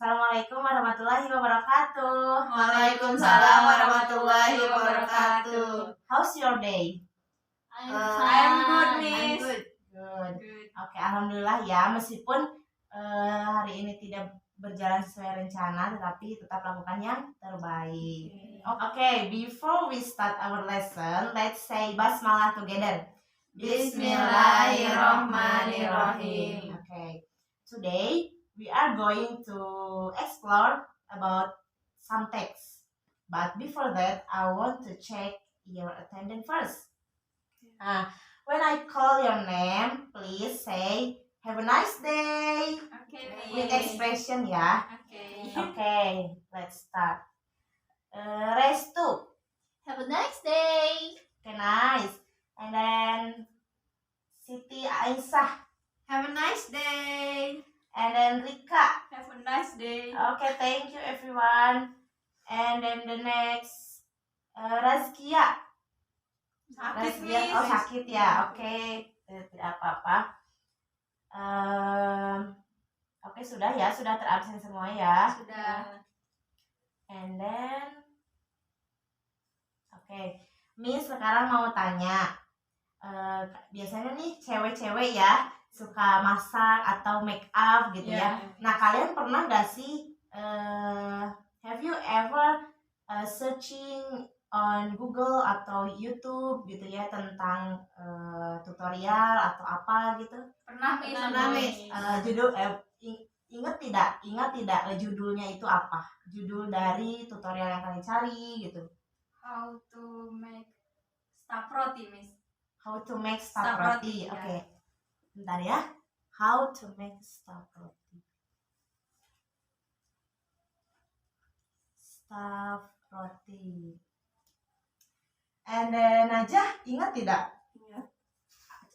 Assalamualaikum warahmatullahi wabarakatuh. Waalaikumsalam warahmatullahi wabarakatuh. How's your day? I'm good, Miss. Good. Oke, alhamdulillah ya. Meskipun hari ini tidak berjalan sesuai rencana, tetapi tetap lakukan yang terbaik. Okay, before we start our lesson, let's say basmalah together. Bismillahirrahmanirrahim. Okay, today we are going to explore about some text. But before that, I want to check your attendance first. When I call your name, please say, "Have a nice day." Okay, With Miss. expression ya. Okay. Okay, let's start. Restu. Have a nice day. Okay, nice. And then Siti Aisyah. Have a nice day. And then Rika. Have a nice day. Okay, thank you everyone. And then the next Razkia. Sakit, Razkia, Miss. oh sakit ya, oke, tidak apa-apa. Oke, sudah ya, sudah terabsen semua ya. Sudah. And then, oke, Miss sekarang mau tanya. Biasanya nih cewek-cewek ya suka masak atau make up gitu ya. Nah, kalian pernah gak sih have you ever searching on Google atau YouTube gitu ya tentang tutorial atau apa gitu? Pernah, Miss. Judul ingat tidak judulnya itu apa? Judul dari tutorial yang kalian cari gitu. How to make stuffed roti, Miss. How to make stuffed Stuffed roti. roti, ya. Oke. Bentar ya. How to make stuffed roti. Stuffed roti. And then Najah, ingat tidak? Ingat.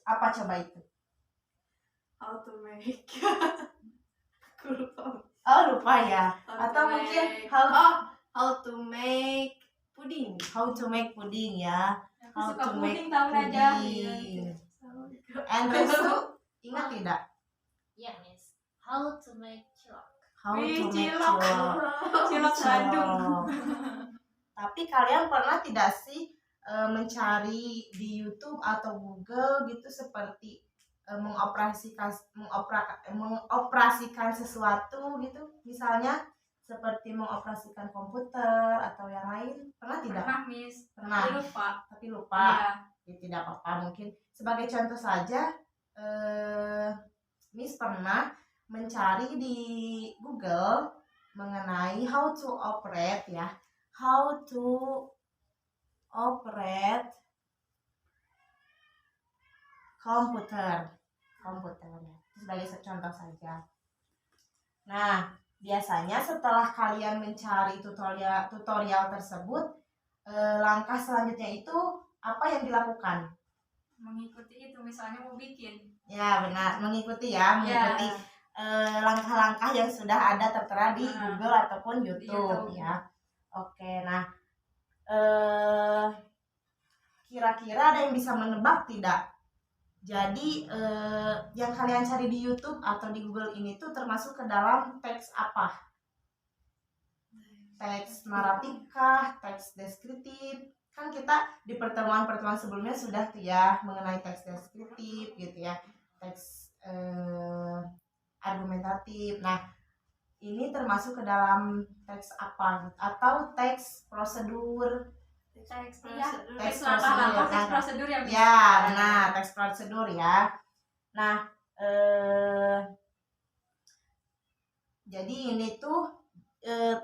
Apa coba itu? How to make. Aku lupa. Oh, lupa ya. How to Atau mungkin make- how to make pudding. to make pudding ya. Aku How suka to make puding tahu aja. pudding. And Restu, ingat tidak? Ya, Miss. How to make cilok. How Wih, to make cilok. cilok. Cilok Bandung. Tapi kalian pernah tidak sih mencari di YouTube atau Google gitu seperti mengoperasikan sesuatu gitu, misalnya seperti mengoperasikan komputer atau yang lain, pernah tidak? Pernah, Miss. Pernah. Aku lupa. Tapi lupa. Iya. Ya, tidak apa-apa, mungkin sebagai contoh saja Miss pernah mencari di Google mengenai how to operate ya, how to operate komputer ya, sebagai contoh saja. Nah, biasanya setelah kalian mencari tutorial tersebut, langkah selanjutnya itu apa yang dilakukan? Mengikuti itu, misalnya mau bikin. Ya, benar, mengikuti langkah-langkah yang sudah ada tertera di Google ataupun YouTube ya. Oke, nah kira-kira ada yang bisa menebak tidak? Jadi yang kalian cari di YouTube atau di Google ini tuh termasuk ke dalam teks apa? Teks naratif kah? Teks deskriptif? Kan kita di pertemuan-pertemuan sebelumnya sudah tuh ya mengenai teks deskriptif gitu ya, teks argumentatif. Nah, ini termasuk ke dalam teks apa? Atau teks prosedur? Teks prosedur yang ya, benar, teks prosedur ya. Nah, jadi ini tuh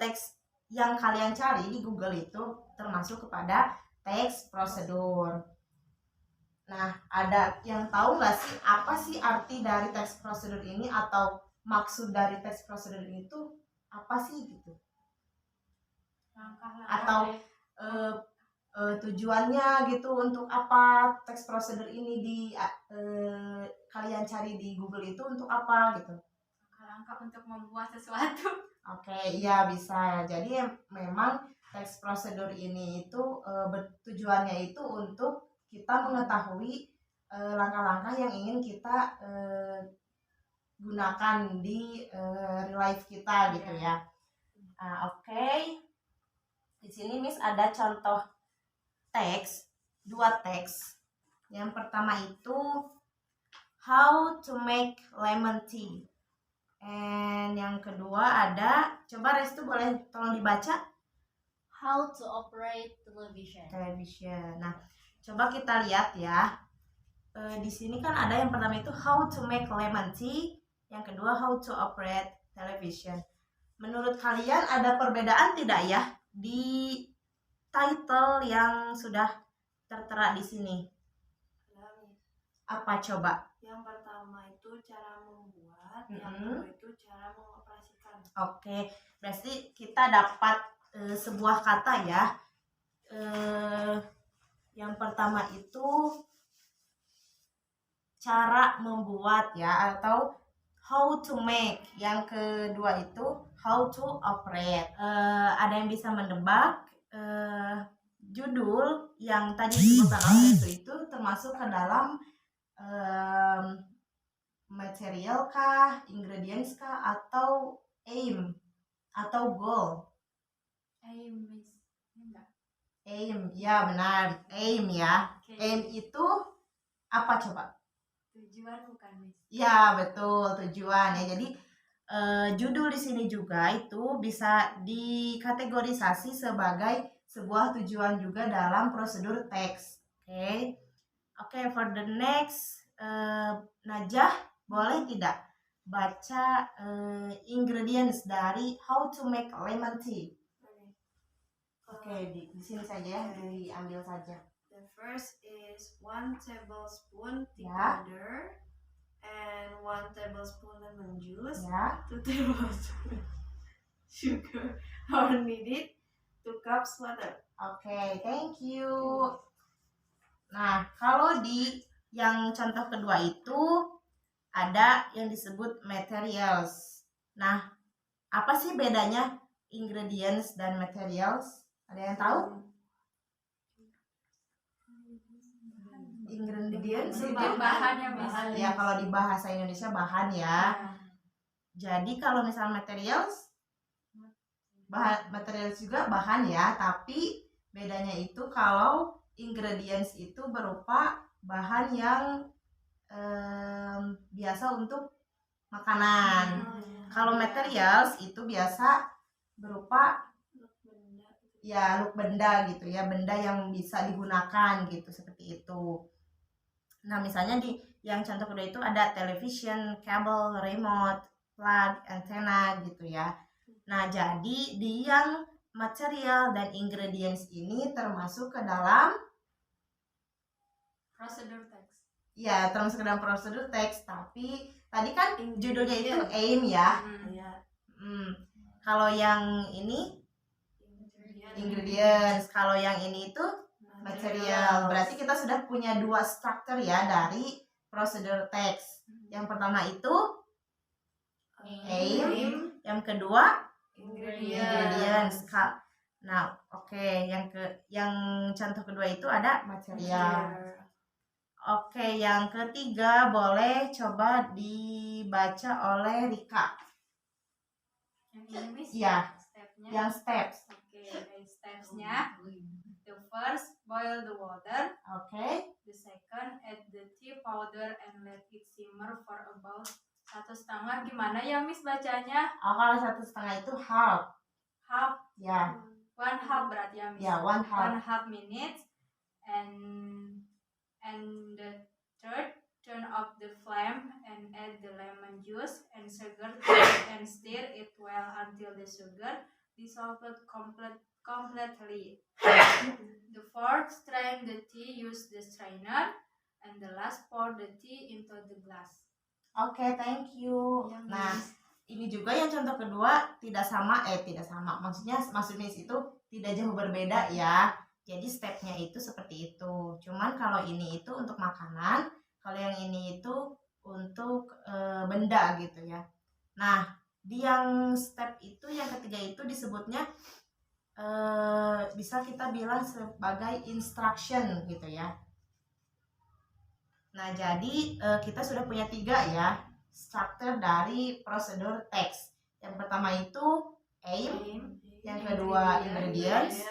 teks yang kalian cari di Google itu termasuk kepada teks prosedur. Nah, ada yang tahu nggak sih apa sih arti dari teks prosedur ini atau maksud dari teks prosedur itu apa sih gitu? Atau tujuannya gitu, untuk apa teks prosedur ini kalian cari di Google itu untuk apa gitu? langkah untuk membuat sesuatu. Oke, iya bisa. Jadi memang teks prosedur ini itu tujuannya itu untuk kita mengetahui langkah-langkah yang ingin kita gunakan di real life kita gitu ya. Oke. Di sini Miss ada contoh teks, 2 teks. Yang pertama itu how to make lemon tea. And yang kedua ada, coba Restu boleh tolong dibaca? How to operate television. Nah, coba kita lihat ya. Di sini kan ada yang pertama itu how to make lemon tea, yang kedua how to operate television. Menurut kalian ada perbedaan tidak ya di title yang sudah tertera di sini? Apa coba? Yang pertama itu cara membuat, yang kedua itu cara mengoperasikan. Oke, berarti kita dapat sebuah kata ya. Yang pertama itu cara membuat ya, atau how to make. Yang kedua itu how to operate. Ada yang bisa mendebak judul yang tadi disebutkan oleh itu termasuk ke dalam material kah, ingredients kah, atau aim atau goal? Aim, Miss. Enggak. Aim, ya benar. Aim ya. Okay. Aim itu apa coba? Tujuan bukan, Miss. Ya betul, tujuan ya. Jadi judul di sini juga itu bisa dikategorisasi sebagai sebuah tujuan juga dalam prosedur teks. Oke, for the next, Najah boleh tidak baca ingredients dari how to make lemon tea? Oke, di sini saja ya, diambil saja. The first is 1 tablespoon tea Ya. powder and 1 tablespoon lemon juice. Ya. 2 tablespoon sugar are needed. 2 cups water. Oke, thank you. Nah, kalau di yang contoh kedua itu ada yang disebut materials. Nah, apa sih bedanya ingredients dan materials? Ada yang tahu? Ingredients itu Bahannya, Miss. ya, kalau di bahasa Indonesia bahan ya. Jadi kalau misal materials, materials juga bahan ya, tapi bedanya itu kalau ingredients itu berupa bahan yang biasa untuk makanan. Kalau materials itu biasa berupa ya look benda gitu ya, benda yang bisa digunakan gitu, seperti itu. Nah, misalnya di yang contoh kedua itu ada television, cable, remote, plug, antena gitu ya. Nah, jadi di yang material dan ingredients ini termasuk ke dalam Prosedur teks. ya, termasuk ke dalam prosedur teks, tapi tadi kan judulnya itu aim ya. Kalau yang ini ingredients, kalau yang ini itu material. Berarti kita sudah punya 2 struktur ya dari prosedur teks. Yang pertama itu aim, yang kedua ingredients. Nah, oke, yang contoh kedua itu ada material. Oke, yang ketiga boleh coba dibaca oleh Rika. Yang ini, Miss? Iya, Stepnya. yang steps. Oke, stepsnya. The first, boil the water. Oke. The second, add the tea powder and let it simmer for about 1,5. Gimana ya, Miss, bacanya? Kalau 1,5 itu half. Half. Ya. 1/2 berarti ya, Miss. Ya, 1/2. 1/2 minutes. And the third, turn off the flame and add the lemon juice and sugar and stir it well until the sugar dissolved completely. The fourth, strain the tea, use the strainer, and the last, pour the tea into the glass. Oke, thank you. Ya, Nah, Miss. ini juga yang contoh kedua tidak sama. Maksudnya itu tidak jauh berbeda ya. Jadi stepnya itu seperti itu. Cuman kalau ini itu untuk makanan, kalau yang ini itu untuk benda gitu ya. Nah, di yang step itu yang ketiga itu disebutnya bisa kita bilang sebagai instruction gitu ya. Nah, jadi kita sudah punya 3 ya. struktur dari prosedur teks. Yang pertama itu aim, yang kedua ingredients,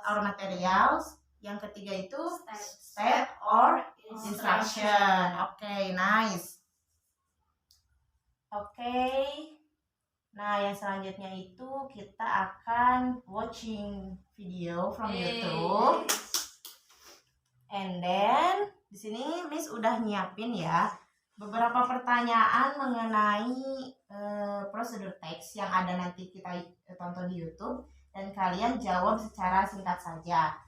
or materials, yang ketiga itu step or instruction. Oke, nice. Oke. Nah, yang selanjutnya itu kita akan watching video from YouTube. And then di sini Miss udah nyiapin ya beberapa pertanyaan mengenai prosedur teks yang ada nanti kita tonton di YouTube dan kalian jawab secara singkat saja.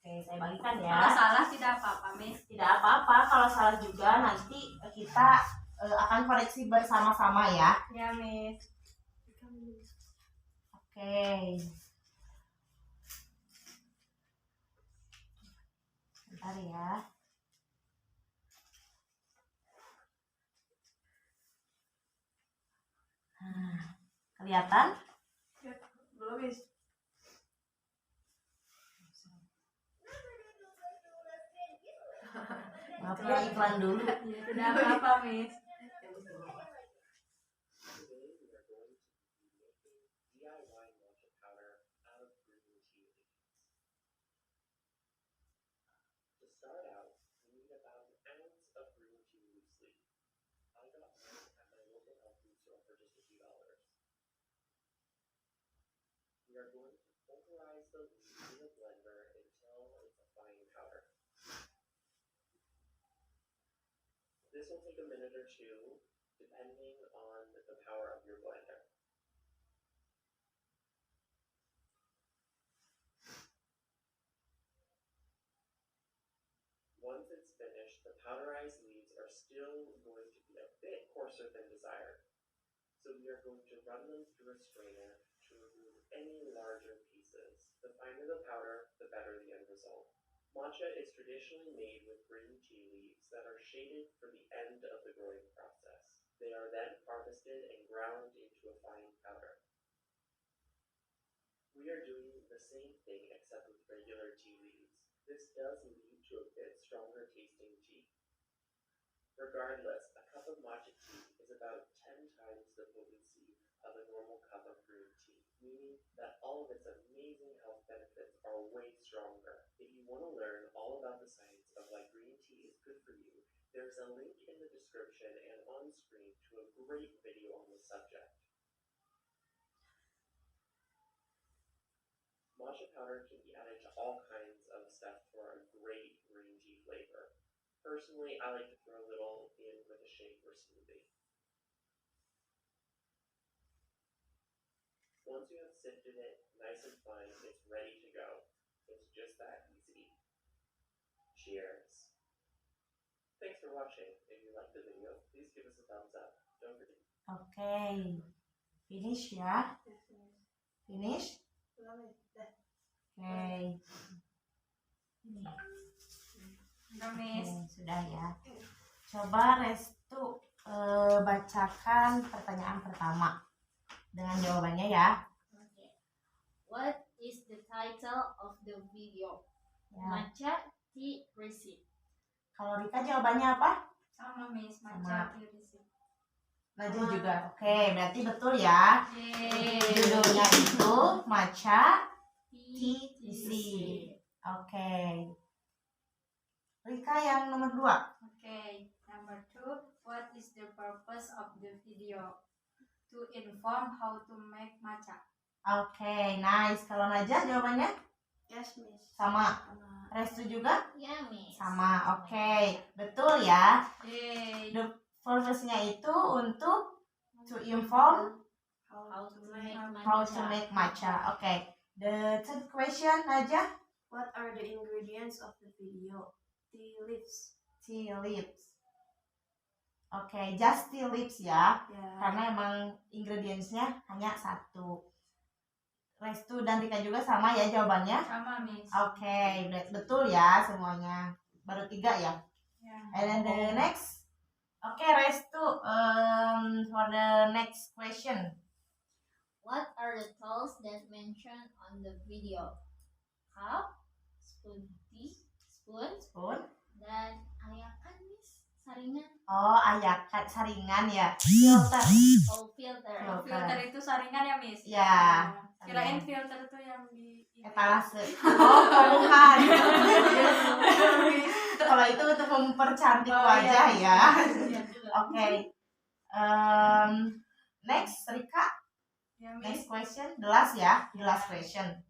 Oke, saya bagikan ya. Kalau salah tidak apa-apa, Miss. Tidak apa-apa, kalau salah juga nanti kita akan koreksi bersama-sama ya. Ya, Miss. Oke. Bentar ya. Kelihatan? Belum, Miss. Maaf ya, iklan dulu. Tidak apa-apa, Miss. Start out, we need about an ounce of green tea loose leaf. I got mine at my local health food store for just a few dollars. We are going to pulverize the leaves in a blender until it's a fine powder. This will take a minute or two, depending on the power of your blender. Once it's finished, the powderized leaves are still going to be a bit coarser than desired. So we are going to run them through a strainer to remove any larger pieces. The finer the powder, the better the end result. Matcha is traditionally made with green tea leaves that are shaded for the end of the growing process. They are then harvested and ground into a fine powder. We are doing the same thing except with regular tea leaves. This does lead to a bit stronger tasting tea. Regardless, a cup of matcha tea is about 10 times the potency of a normal cup of green tea, meaning that all of its amazing health benefits are way stronger. If you want to learn all about the science of why green tea is good for you, there's a link in the description and on screen to a great video on the subject. Matcha powder can be added to all kinds of stuff for a great green tea flavor. Personally, I like to throw a little in with a shake or smoothie. Once you have sifted it nice and fine, it's ready to go. It's just that easy. Cheers. Thanks for watching. If you liked the video, please give us a thumbs up. Don't forget. Oke. Finish ya. Finish? Oke. Udah, Miss. Sudah ya. Coba Restu bacakan pertanyaan pertama dengan jawabannya ya. Okay. What is the title of the video? Ya. Matcha tea recipe. Kalau Rika jawabannya apa? Sama, Miss. Sama. Matcha tea recipe. Najah juga. Oke, berarti betul ya. Yeay. Judulnya itu Matcha Tea recipe. Oke. Rika yang nomor 2. Okay, number 2. What is the purpose of the video? To inform how to make matcha. Oke, nice. Kalau Najah jawabannya Yes, Miss. sama. Restu juga Ya, Miss. sama. Oke, betul ya. Yay. The purpose-nya itu untuk to inform How to make how to make matcha. Oke. The third question, Najah. What are the ingredients of the video? Tea leaves. Tea leaves. Oke, just tea leaves ya. Yeah. Karena emang ingredients-nya hanya satu. Restu dan Rika juga sama ya jawabannya. Sama, Miss. Oke, betul ya semuanya. Baru 3 ya. Yeah. And then the next. Oke, Restu. For the next question. What are the tools that mentioned on the video? Cup, spoon, tea, spoon, Spoon. dan ayakan, Miss. Saringan. Oh, ayakan saringan ya. Filter. Oh, filter. Filter itu saringan ya, Miss? Ya, Oh, kirain saringan. filter tuh yang di Etalase. Oh, bukan. Kalau itu untuk mempercantik Oh, wajah iya. ya. Iya juga. Oke. Next, Rika. Ya, Next Miss. question. The last ya. The last question.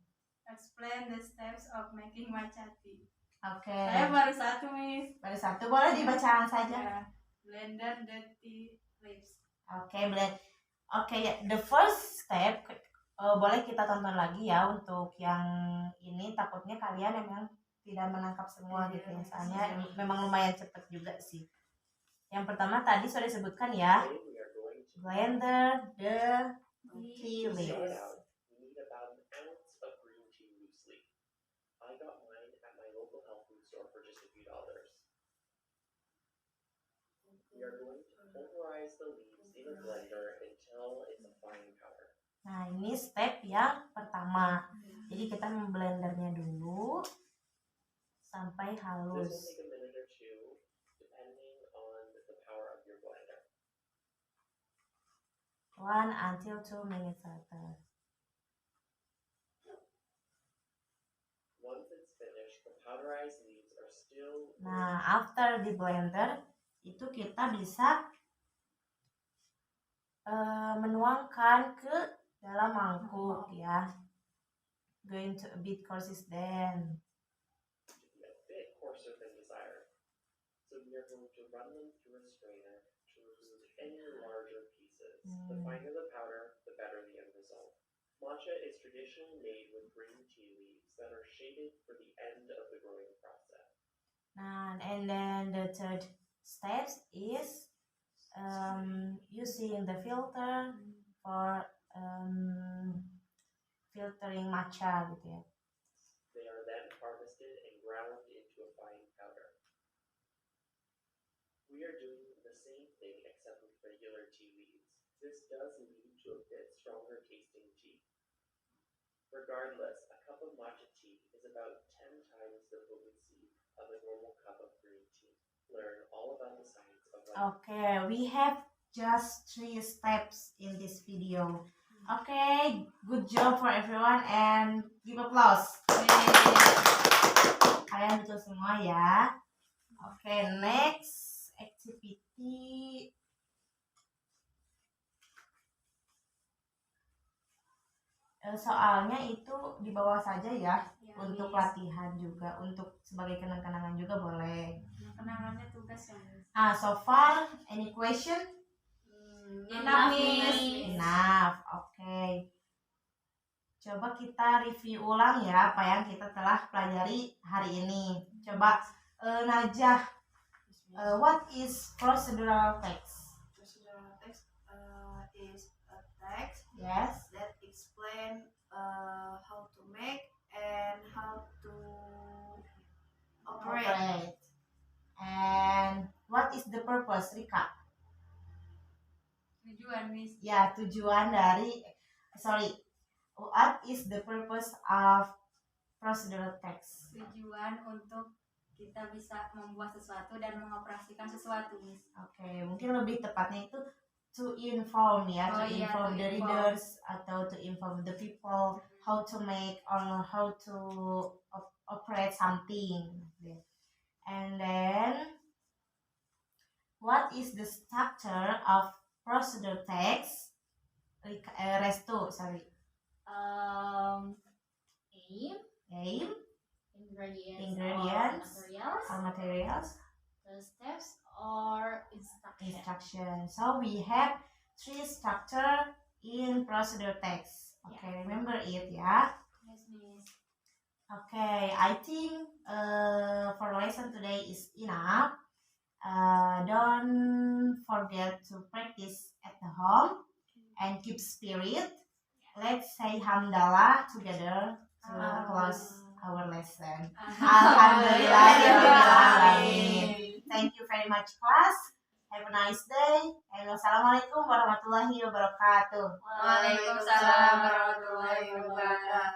Explain the steps of making matcha tea. Oke. Saya baru satu, Miss. Baru satu, boleh dibacaan saja. Ya. Blender the tea leaves. Oke, blend. Oke, ya. The first step boleh kita tonton lagi ya untuk yang ini. Takutnya kalian memang tidak menangkap semua Iya, gitu ya. iya. Soalnya memang lumayan cepet juga sih. Yang pertama tadi sudah disebutkan ya. Today we are going to Blender the tea start leaves. out. We need about an ounce of green tea loose leaf. I got mine at my local health food store for just a few dollars. We are going to pulverize the leaves in a blender until it's a fine powder. Nah, ini step yang pertama. Jadi kita memblendernya dulu sampai This will halus. take a minute or two, depending on the power of your blender. 1 until 2 minutes later. Once it's finished, the powderized leaves are still Nah, after di blender itu kita bisa menuangkan ke dalam mangkuk ya. Going to a bit coarses then. to be a bit coarser than desired. So we are going to run them through a strainer to remove any larger pieces. The finer the powder, the better the end result. Matcha is traditionally made with green tea leaves that are shaded for the end of the growing process. Nah, and then the third step is using the filter for filtering matcha gitu ya. They are then harvested and ground into a fine powder. We are doing the same thing except with regular tea leaves. This does lead to a bit stronger tasting tea. Regardless, a cup of matcha tea is about 10 times the potency of a normal cup of green tea. Learn all about the science of Okay, we have just 3 steps in this video. Okay, good job for everyone and give applause. Kalian betul semua ya. Okay, next activity. Soalnya itu di bawah saja ya, Ya, untuk Miss. latihan juga, untuk sebagai kenang-kenangan juga boleh. Kenangannya tugas ya, Miss. So far any question? Enough, Miss. Enough, oke. Coba kita review ulang ya apa yang kita telah pelajari hari ini. Coba Najah, what is procedural text? Procedural text is a text Yes. that explain how to make and how to operate. Operate. And what is the purpose, Rika? Tujuan, Miss. Ya, tujuan dari what is the purpose of procedural text? Tujuan untuk kita bisa membuat sesuatu dan mengoperasikan sesuatu, Miss. Oke, mungkin lebih tepatnya itu to inform ya, Oh to iya, inform to the inform. readers atau to inform the people how to make or how to operate something. And then what is the structure of procedural text? Resto, sorry. Aim, Aim, ingredients, Ingredients. or materials, or materials, the steps or instruction. instruction. So we have 3 structure in procedural text. Okay, remember it ya. Yes, Miss. Okay, I think for lesson today is enough. Don't forget to practice at the home and keep spirit. Let's say hamdalah together to close our lesson. Alhamdulillahirrahmanirrahim. Thank you very much, class. Have a nice day. And wassalamualaikum warahmatullahi wabarakatuh. Waalaikumsalam warahmatullahi wabarakatuh.